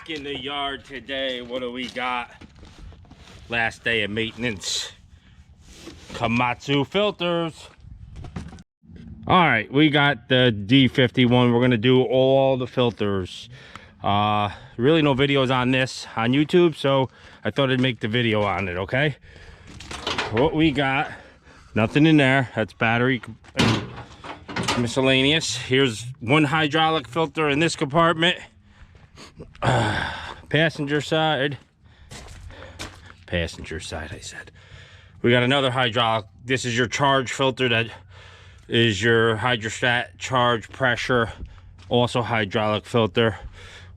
back in the yard today. What do we got? Last day of maintenance. Komatsu filters. All right, we got the D51. We're gonna do all the filters. Really no videos on this on YouTube, so I thought I'd make the video on it. Okay, what we got, nothing in there. That's battery miscellaneous. Here's one hydraulic filter in this compartment. Passenger side I said. We got another hydraulic. This is your charge filter. That is your hydrostat charge pressure, also hydraulic filter.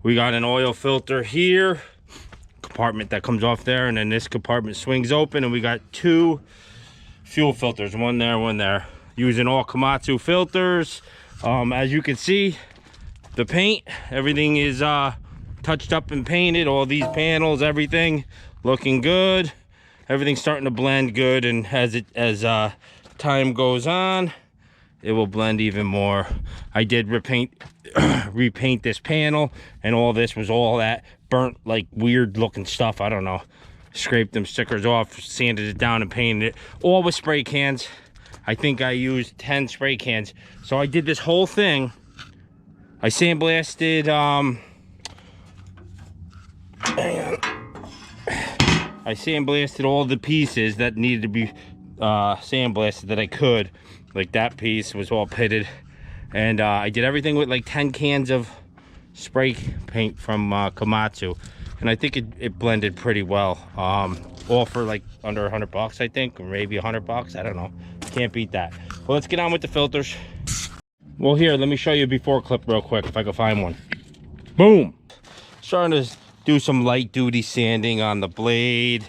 We got an oil filter here, compartment that comes off there, and then this compartment swings open, and we got two fuel filters, one there, one there. Using all Komatsu filters. As you can see, the paint, everything is touched up and painted. All these panels, everything looking good. Everything's starting to blend good, and as time goes on, it will blend even more. I did repaint this panel, and all this was all that burnt, like weird looking stuff. I don't know. Scraped them stickers off, sanded it down, and painted it. All with spray cans. I think I used 10 spray cans. So I did this whole thing. I sandblasted, I sandblasted all the pieces that needed to be sandblasted that I could. Like that piece was all pitted. And I did everything with like 10 cans of spray paint from Komatsu. And I think it blended pretty well. All for like under 100 bucks, I think, or maybe 100 bucks. I don't know. Can't beat that. Well, let's get on with the filters. Well, here, let me show you a before clip real quick if I can find one. Boom. Starting to do some light duty sanding on the blade,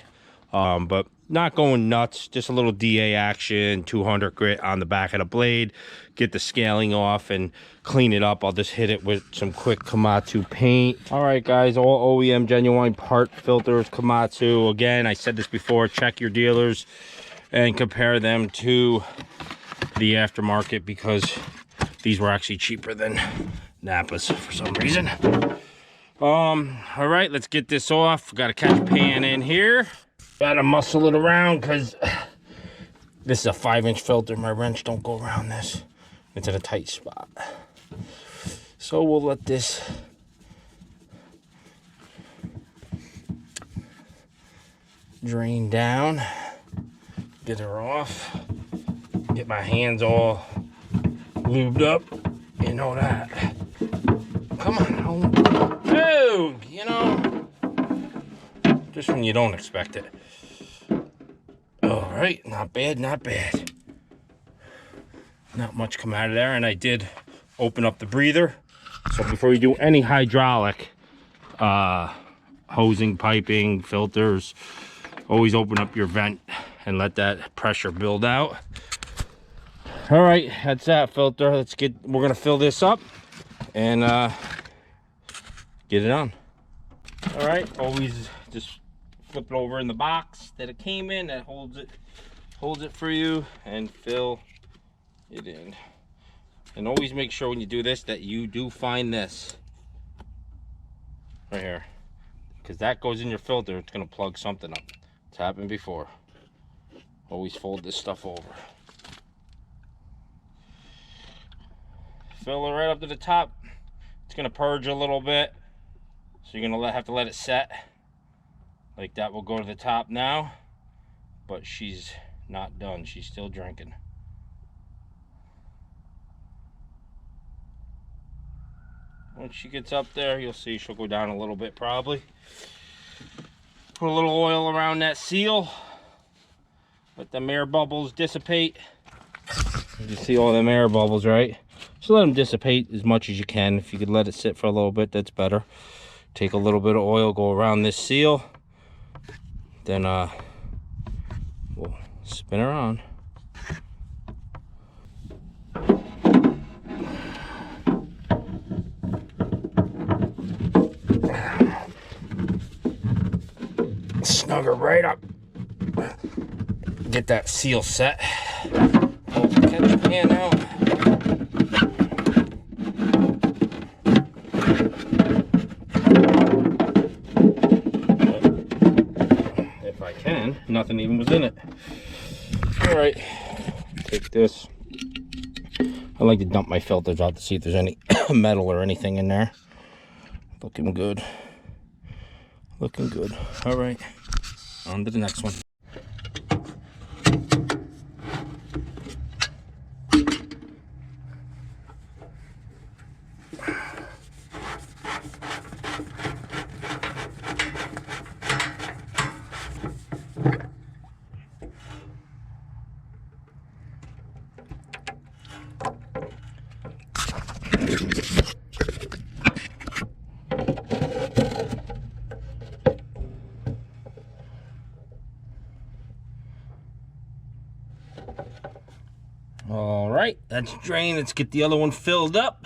but not going nuts. Just a little DA action, 200 grit on the back of the blade. Get the scaling off and clean it up. I'll just hit it with some quick Komatsu paint. All right, guys, all OEM genuine part filters, Komatsu. Again, I said this before, check your dealers and compare them to the aftermarket, because these were actually cheaper than Napa's for some reason. All right, let's get this off. Got a catch pan in here. Gotta muscle it around because this is a 5-inch filter. My wrench don't go around this. It's in a tight spot. So we'll let this drain down. Get her off. Get my hands all lubed up. You know that. Come on. Oh, you know. Just when you don't expect it. All right, not bad, not bad. Not much come out of there, and I did open up the breather. So before you do any hydraulic hosing, piping, filters, always open up your vent and let that pressure build out. All right, that's that filter. We're gonna fill this up and get it on. All right, always just flip it over in the box that it came in, that holds it for you, and fill it in. And always make sure when you do this that you do find this right here, because that goes in your filter. It's gonna plug something up. It's happened before. Always fold this stuff over. Fill it right up to the top. It's gonna purge a little bit, so you're gonna have to let it set. Like that will go to the top now, but she's not done. She's still drinking. Once she gets up there, you'll see she'll go down a little bit probably. Put a little oil around that seal. Let the air bubbles dissipate. You see all them air bubbles, right? So let them dissipate as much as you can. If you could let it sit for a little bit, that's better. Take a little bit of oil, go around this seal. Then we'll spin her on. Snug her right up. Get that seal set. Pull the catch pan out. nothing even was in it. All right, take this. I like to dump my filters out to see if there's any metal or anything in there. Looking good. Looking good. All right, on to the next one. All right, that's drained. Let's get the other one filled up.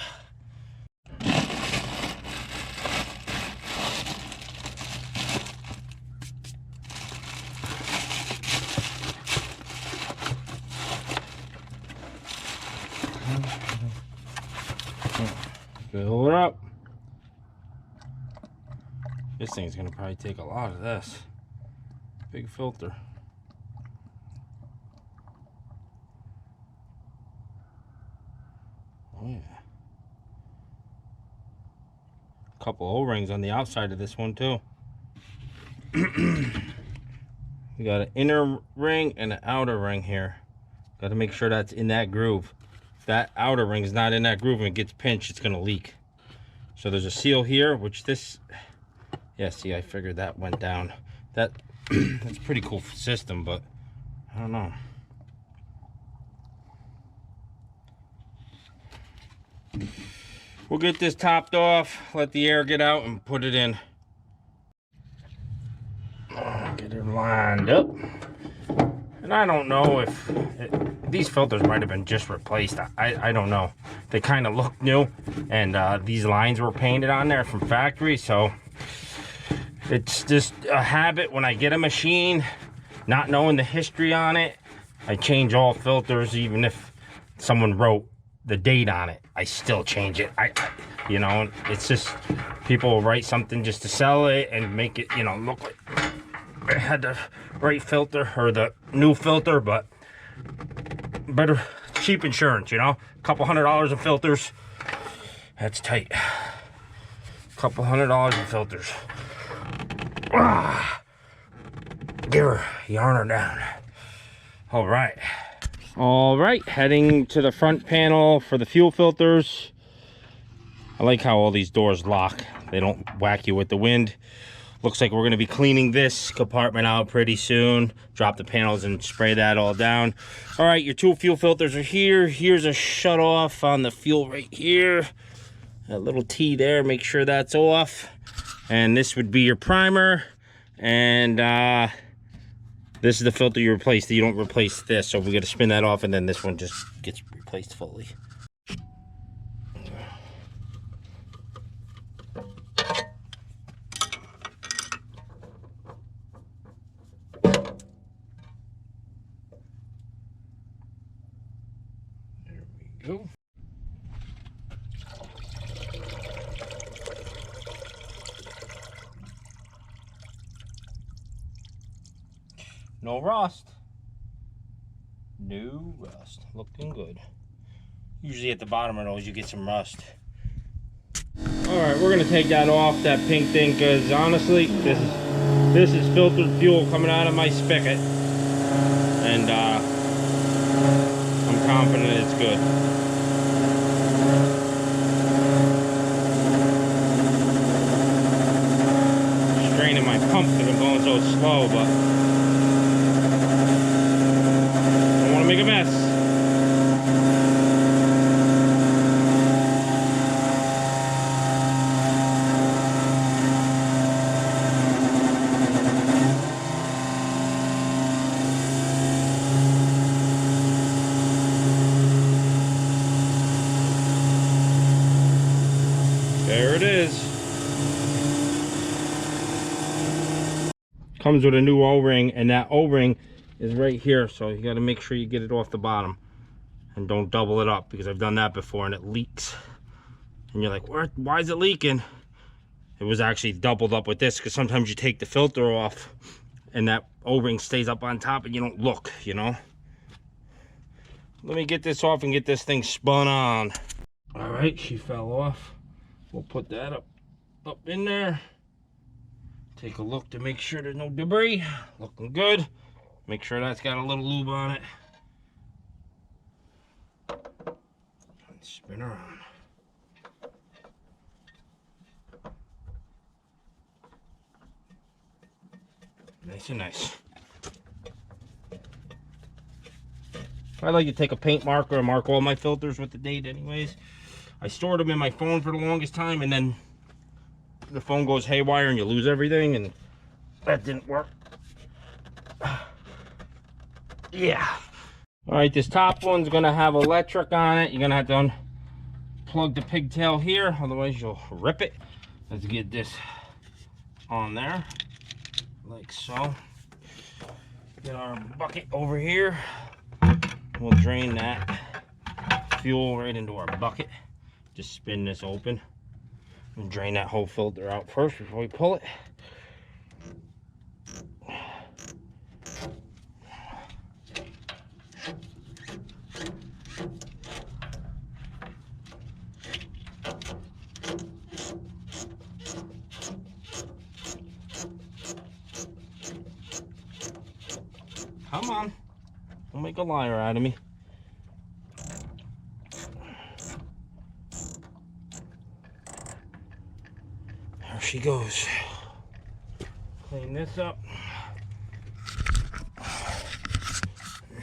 Fill it up. This thing's gonna probably take a lot of this. Big filter. Oh yeah. Couple O-rings on the outside of this one too. We got an inner ring and an outer ring here. Got to make sure that's in that groove. If that outer ring is not in that groove and it gets pinched, it's gonna leak. So there's a seal here, which this, yeah, see, I figured that went down. That's a pretty cool system, but I don't know. We'll get this topped off, let the air get out, and put it in. Get it lined up. And I don't know if these filters might have been just replaced. I don't know. They kind of look new, and these lines were painted on there from factory, so it's just a habit when I get a machine, not knowing the history on it. I change all filters, even if someone wrote the date on it, I still change it. You know, it's just people will write something just to sell it and make it, you know, look like I had the right filter or the new filter, but better cheap insurance, you know. Couple $100 of filters, that's tight. Couple $100 of filters. Give her, yarn her down. All right. All right, heading to the front panel for the fuel filters. I like how all these doors lock. They don't whack you with the wind. Looks like we're gonna be cleaning this compartment out pretty soon. Drop the panels and spray that all down. All right, your two fuel filters are here. Here's a shut off on the fuel right here. That little T there, make sure that's off. And this would be your primer. And this is the filter you replace. You don't replace this, so we got to spin that off, and then this one just gets replaced fully. There we go. No rust. No rust. Looking good. Usually at the bottom of those you get some rust. Alright, we're gonna take that off, that pink thing, because honestly this is filtered fuel coming out of my spigot. And I'm confident it's good. Straining my pump because I'm going so slow, but make a mess. There it is. Comes with a new O-ring, and that O-ring is right here, so you got to make sure you get it off the bottom and don't double it up, because I've done that before and it leaks and you're like, why is it leaking? It was actually doubled up with this, because sometimes you take the filter off and that O-ring stays up on top and you don't look, you know. Let me get this off and get this thing spun on. All right, she fell off. We'll put that up in there. Take a look to make sure there's no debris. Looking good. Make sure that's got a little lube on it. And spin her on. Nice and nice. I like to take a paint marker and mark all my filters with the date anyways. I stored them in my phone for the longest time, and then the phone goes haywire and you lose everything, and that didn't work. Yeah. All right, this top one's gonna have electric on it. You're gonna have to unplug the pigtail here, otherwise you'll rip it. Let's get this on there, like so. Get our bucket over here. We'll drain that fuel right into our bucket. Just spin this open and drain that whole filter out first before we pull it. Come on. Don't make a liar out of me. There she goes. Clean this up.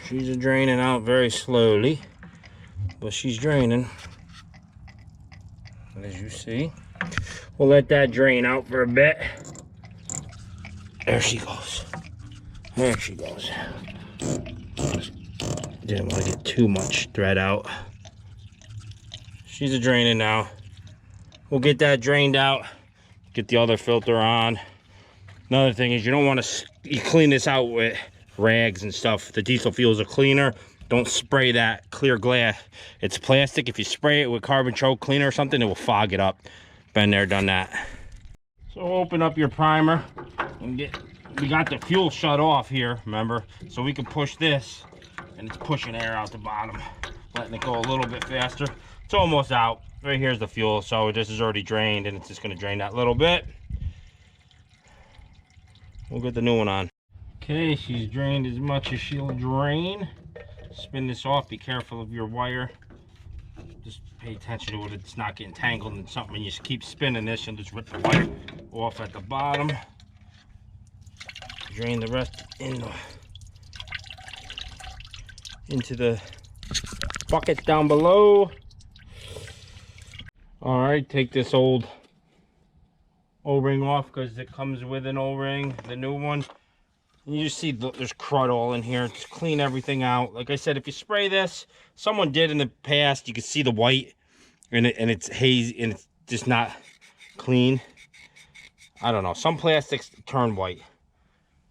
She's draining out very slowly, but she's draining. As you see, we'll let that drain out for a bit. There she goes. There she goes. Didn't want to get too much thread out. She's draining now. We'll get that drained out. Get the other filter on. Another thing is you don't want to you clean this out with rags and stuff. The diesel fuel is a cleaner. Don't spray that clear glass. It's plastic. If you spray it with carbon choke cleaner or something, it will fog it up. Been there, done that. So open up your primer and we got the fuel shut off here, remember? So we can push this, and it's pushing air out the bottom, letting it go a little bit faster. It's almost out. Right here's the fuel, so this is already drained, and it's just gonna drain that little bit. We'll get the new one on. Okay, she's drained as much as she'll drain. Spin this off, be careful of your wire. Just pay attention to it, it's not getting tangled in something, and you just keep spinning this and just rip the wire off at the bottom. Drain the rest into the bucket down below. All right, take this old O-ring off because it comes with an O-ring, the new one. And you just see there's crud all in here. Just clean everything out. Like I said, if you spray this, someone did in the past, you can see the white and it's hazy and it's just not clean. I don't know, some plastics turn white.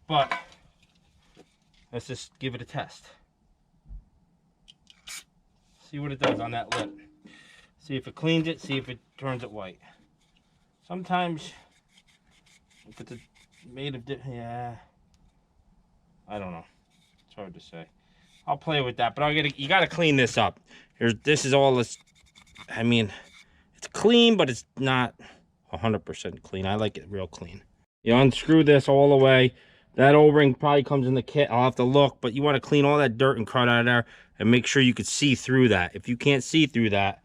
But let's just give it a test. See what it does on that lip. See if it cleans it, see if it turns it white. Sometimes, if it's made of, yeah, I don't know. It's hard to say. I'll play with that, but you gotta clean this up. This is all this, I mean, it's clean, but it's not 100% clean. I like it real clean. You unscrew this all the way. That O-ring probably comes in the kit. I'll have to look, but you want to clean all that dirt and crud out of there and make sure you can see through that. If you can't see through that,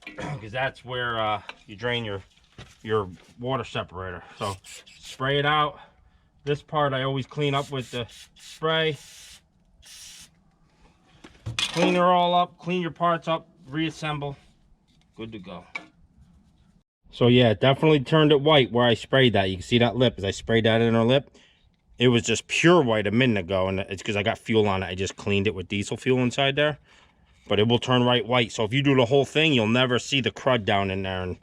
because that's where you drain your water separator. So spray it out. This part I always clean up with the spray. Clean her all up, clean your parts up, reassemble. Good to go. So yeah, it definitely turned it white where I sprayed that. You can see that lip as I sprayed that in her lip. It was just pure white a minute ago, and it's because I got fuel on it. I just cleaned it with diesel fuel inside there. But it will turn right white. So if you do the whole thing, you'll never see the crud down in there. And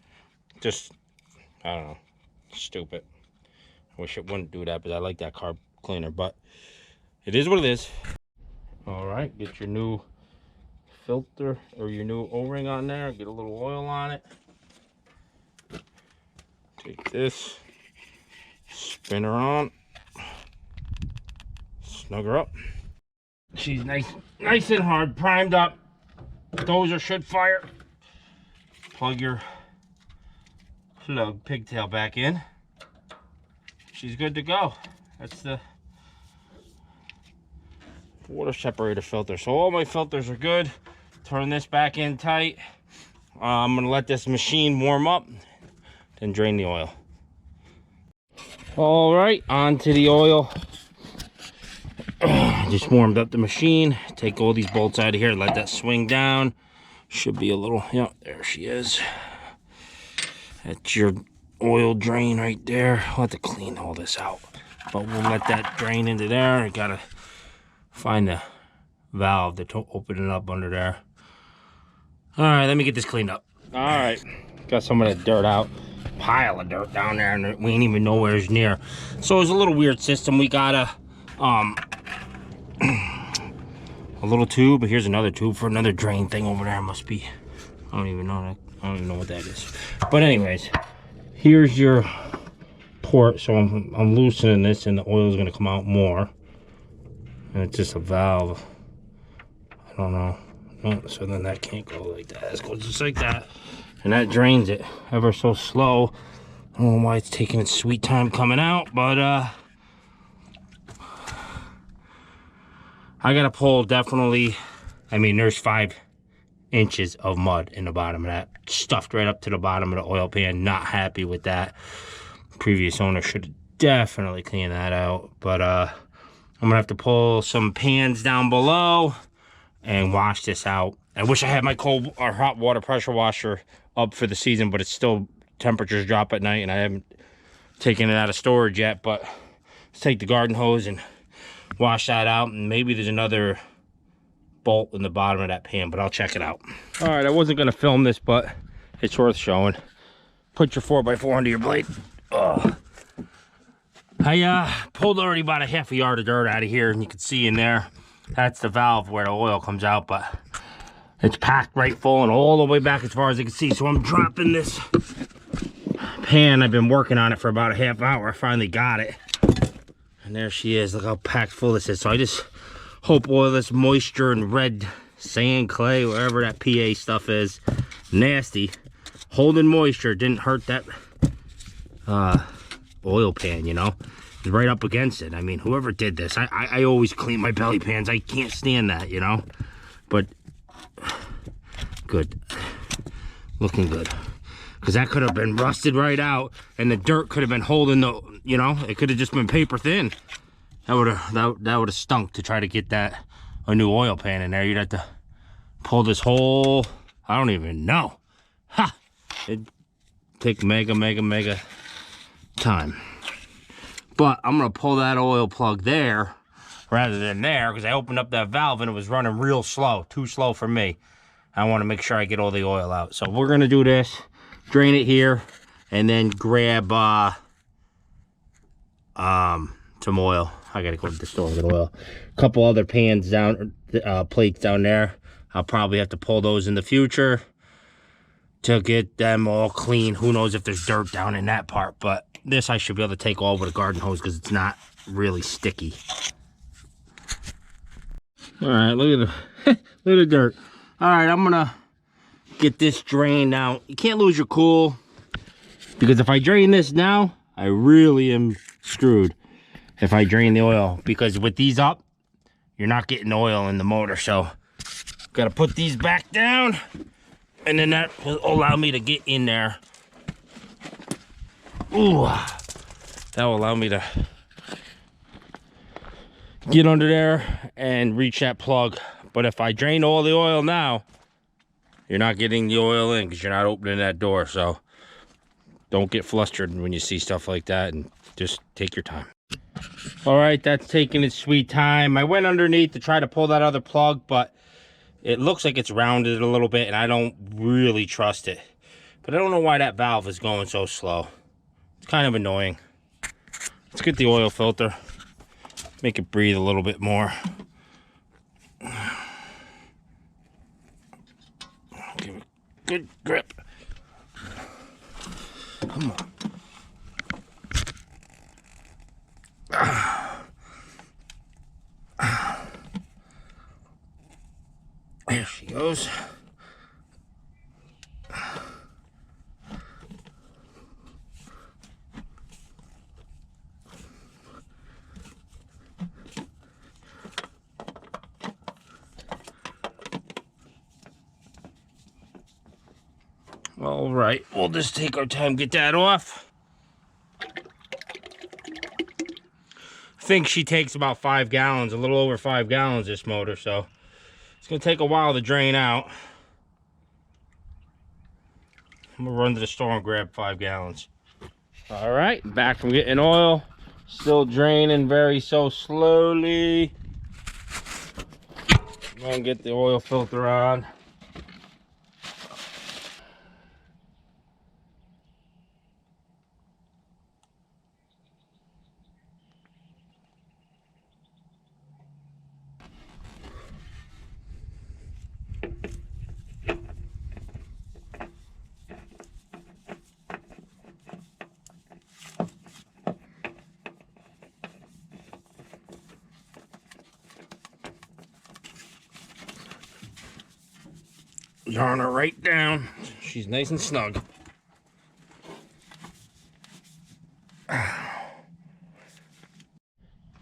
just, I don't know, stupid. I wish it wouldn't do that, but I like that carb cleaner. But it is what it is. All right, get your new filter or your new O-ring on there. Get a little oil on it. Take this, spin her on. snug her up. She's nice and hard, primed up. Dozer should fire. Plug your pigtail back in. She's good to go. That's the water separator filter. So all my filters are good. Turn this back in tight. I'm gonna let this machine warm up, then drain the oil. All right, on to the oil. Just warmed up the machine. Take all these bolts out of here, let that swing down. Should be a little, yeah, there she is. That's your oil drain right there. I'll have to clean all this out, but we'll let that drain into there. I gotta find the valve to open it up under there. All right, let me get this cleaned up. All right, got some of the dirt out. Pile of dirt down there, and we ain't even know where it's near. So it's a little weird system. We got a little tube, but here's another tube for another drain thing over there. Must be, I don't even know what that is. But anyways, here's your port. So I'm loosening this, and the oil is gonna come out more. And it's just a valve. I don't know. Oh, so then that can't go like that. It goes just like that. And that drains it ever so slow. I don't know why it's taking its sweet time coming out, but I gotta pull definitely. I mean, there's 5 inches of mud in the bottom of that. Stuffed right up to the bottom of the oil pan. Not happy with that. Previous owner should have definitely cleaned that out. But I'm gonna have to pull some pans down below and wash this out. I wish I had my cold or hot water pressure washer up for the season, but it's still, temperatures drop at night and I haven't taken it out of storage yet. But let's take the garden hose and wash that out, and maybe there's another bolt in the bottom of that pan, but I'll check it out. All right, I wasn't gonna film this, but it's worth showing. Put your 4x4 under your blade. Ugh. I pulled already about a half a yard of dirt out of here, and you can see in there, that's the valve where the oil comes out, but it's packed right full and all the way back as far as I can see. So I'm dropping this pan. I've been working on it for about a half hour. I finally got it. And there she is. Look how packed full this is. So I just hope all this moisture and red sand, clay, wherever that PA stuff is, nasty, holding moisture, didn't hurt that oil pan, you know. It's right up against it. I mean, whoever did this, I always clean my belly pans. I can't stand that, you know. But good, looking good, because that could have been rusted right out, and the dirt could have been holding the, you know, it could have just been paper thin. That would have stunk to try to get a new oil pan in there. You'd have to pull this whole, I don't even know. Ha! It'd take mega time. But I'm gonna pull that oil plug there rather than there, because I opened up that valve and it was running real slow, too slow for me. I want to make sure I get all the oil out. So we're gonna do this, drain it here, and then grab some oil. I gotta go to the store and get oil. A couple other pans down, plates down there. I'll probably have to pull those in the future to get them all clean. Who knows if there's dirt down in that part, but this I should be able to take all with a garden hose because it's not really sticky. All right, look at the look at the dirt. All right, I'm gonna get this drained out. You can't lose your cool, because if I drain this now, I really am screwed if I drain the oil, because with these up, you're not getting oil in the motor. So gotta put these back down, and then that will allow me to get in there. Ooh, that will allow me to get under there and reach that plug. But if I drain all the oil now, you're not getting the oil in because you're not opening that door. So don't get flustered when you see stuff like that, and just take your time. All right, that's taking its sweet time. I went underneath to try to pull that other plug, but it looks like it's rounded a little bit, and I don't really trust it. But I don't know why that valve is going so slow. It's kind of annoying. Let's get the oil filter, make it breathe a little bit more. Give it a good grip. Come on. goes. All right, we'll just take our time, get that off. I think she takes about 5 gallons, a little over 5 gallons, this motor, so it's gonna take a while to drain out. I'm gonna run to the store and grab 5 gallons. All right, back from getting oil, still draining very so slowly. I'm gonna get the oil filter on. Yarn her right down. She's nice and snug.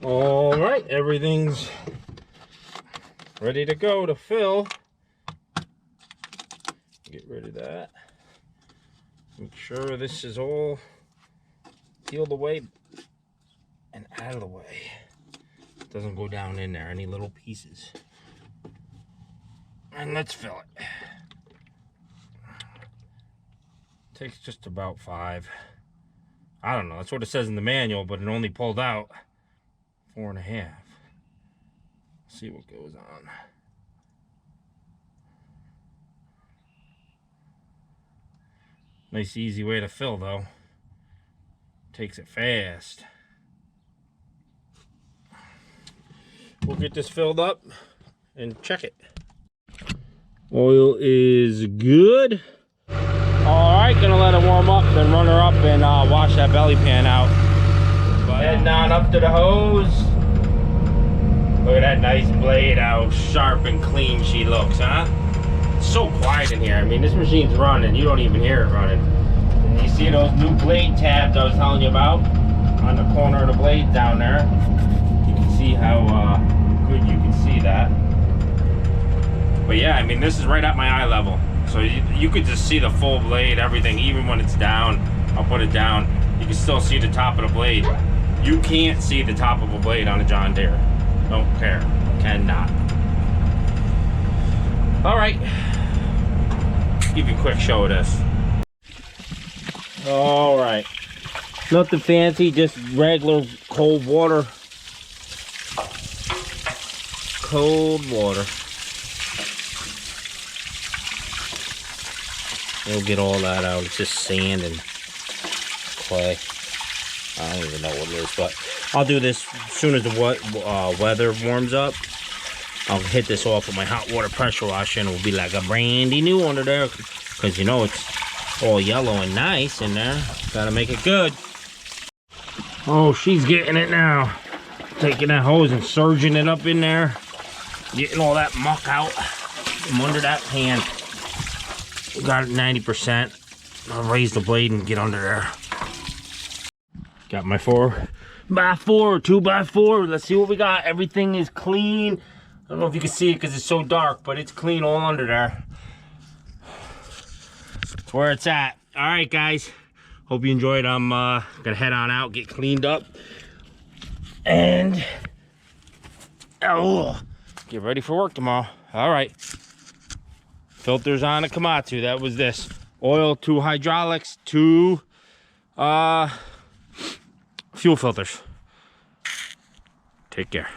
All right, everything's ready to go to fill. Get rid of that. Make sure this is all peeled away and out of the way. It doesn't go down in there, any little pieces. And let's fill it. Takes just about 5. I don't know, that's what it says in the manual, but it only pulled out 4.5. See what goes on. Nice easy way to fill though. Takes it fast. We'll get this filled up and check it. Oil is good. All right, gonna let it warm up, then run her up and wash that belly pan out. Heading on up to the hose. Look at that nice blade, how sharp and clean she looks, huh? It's so quiet in here. I mean, this machine's running, you don't even hear it running. And you see those new blade tabs I was telling you about on the corner of the blade down there. You can see how good you can see that. But yeah, I mean, this is right at my eye level. So you could just see the full blade, everything, even when it's down. I'll put it down. You can still see the top of the blade. You can't see the top of a blade on a John Deere. Don't care. Cannot. All right. Give you a quick show of this. All right. Nothing fancy, just regular cold water. Cold water. We'll get all that out. It's just sand and clay. I don't even know what it is, but I'll do this as soon as the weather warms up. I'll hit this off with my hot water pressure washer and it'll be like a brandy new under there. Because you know it's all yellow and nice in there. Gotta make it good. Oh, she's getting it now. Taking that hose and surging it up in there. Getting all that muck out from under that pan. Got it 90%. I'll raise the blade and get under there. Got my 4x4, 2x4. Let's see what we got. Everything is clean. I don't know if you can see it because it's so dark, but it's clean all under there. That's where it's at. All right, guys. Hope you enjoyed. I'm gonna head on out, get cleaned up, and get ready for work tomorrow. All right. Filters on a Komatsu. That was this. Oil, 2 hydraulics, 2 fuel filters. Take care.